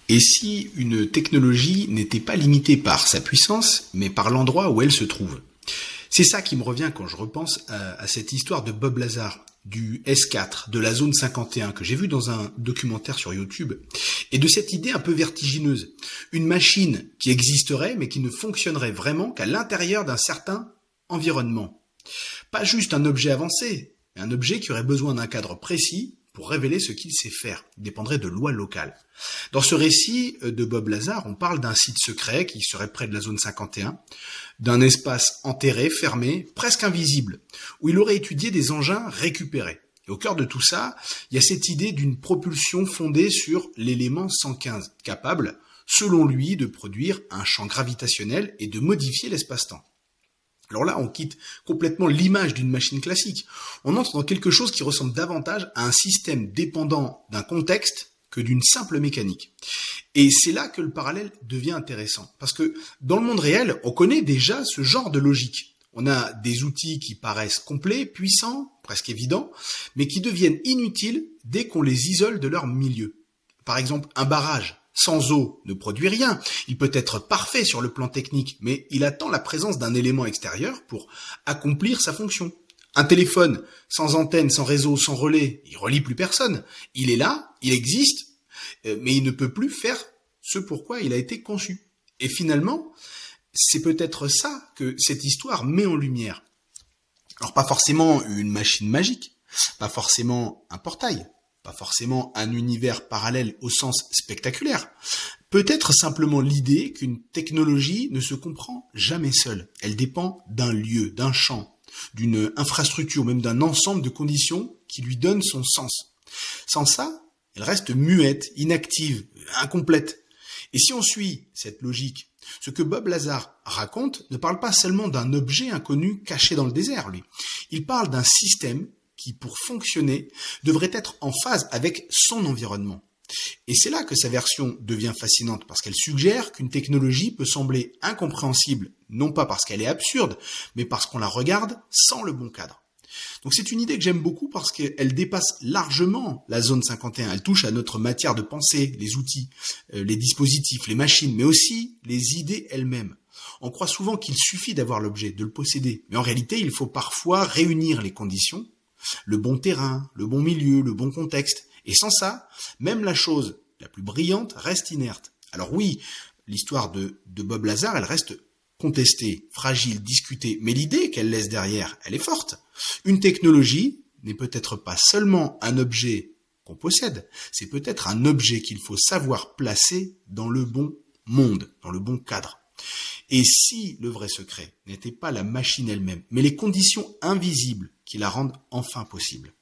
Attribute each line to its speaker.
Speaker 1: Et si une technologie n'était pas limitée par sa puissance, mais par l'endroit où elle se trouve? C'est ça qui me revient quand je repense à cette histoire de Bob Lazar, du S4, de la zone 51, que j'ai vu dans un documentaire sur YouTube, et de cette idée un peu vertigineuse. Une machine qui existerait, mais qui ne fonctionnerait vraiment qu'à l'intérieur d'un certain environnement. Pas juste un objet avancé, mais un objet qui aurait besoin d'un cadre précis pour révéler ce qu'il sait faire. Il dépendrait de lois locales. Dans ce récit de Bob Lazar, on parle d'un site secret qui serait près de la zone 51, d'un espace enterré, fermé, presque invisible, où il aurait étudié des engins récupérés. Et au cœur de tout ça, il y a cette idée d'une propulsion fondée sur l'élément 115, capable, selon lui, de produire un champ gravitationnel et de modifier l'espace-temps. Alors là, on quitte complètement l'image d'une machine classique. On entre dans quelque chose qui ressemble davantage à un système dépendant d'un contexte que d'une simple mécanique. Et c'est là que le parallèle devient intéressant. Parce que dans le monde réel, on connaît déjà ce genre de logique. On a des outils qui paraissent complets, puissants, presque évidents, mais qui deviennent inutiles dès qu'on les isole de leur milieu. Par exemple, un barrage sans eau ne produit rien. Il peut être parfait sur le plan technique, mais il attend la présence d'un élément extérieur pour accomplir sa fonction. Un téléphone sans antenne, sans réseau, sans relais, il relie plus personne. Il est là, il existe, mais il ne peut plus faire ce pourquoi il a été conçu. Et finalement, c'est peut-être ça que cette histoire met en lumière. Alors pas forcément une machine magique, pas forcément un portail, pas forcément un univers parallèle au sens spectaculaire. Peut-être simplement l'idée qu'une technologie ne se comprend jamais seule. Elle dépend d'un lieu, d'un champ, d'une infrastructure, même d'un ensemble de conditions qui lui donnent son sens. Sans ça, elle reste muette, inactive, incomplète. Et si on suit cette logique, ce que Bob Lazar raconte ne parle pas seulement d'un objet inconnu caché dans le désert, lui. Il parle d'un système qui, pour fonctionner, devrait être en phase avec son environnement. Et c'est là que sa version devient fascinante, parce qu'elle suggère qu'une technologie peut sembler incompréhensible, non pas parce qu'elle est absurde, mais parce qu'on la regarde sans le bon cadre. Donc c'est une idée que j'aime beaucoup parce qu'elle dépasse largement la zone 51. Elle touche à notre matière de pensée, les outils, les dispositifs, les machines, mais aussi les idées elles-mêmes. On croit souvent qu'il suffit d'avoir l'objet, de le posséder, mais en réalité il faut parfois réunir les conditions, le bon terrain, le bon milieu, le bon contexte. Et sans ça, même la chose la plus brillante reste inerte. Alors oui, l'histoire de Bob Lazar, elle reste contestée, fragile, discutée, mais l'idée qu'elle laisse derrière, elle est forte. Une technologie n'est peut-être pas seulement un objet qu'on possède, c'est peut-être un objet qu'il faut savoir placer dans le bon monde, dans le bon cadre. Et si le vrai secret n'était pas la machine elle-même, mais les conditions invisibles qui la rendent enfin possible?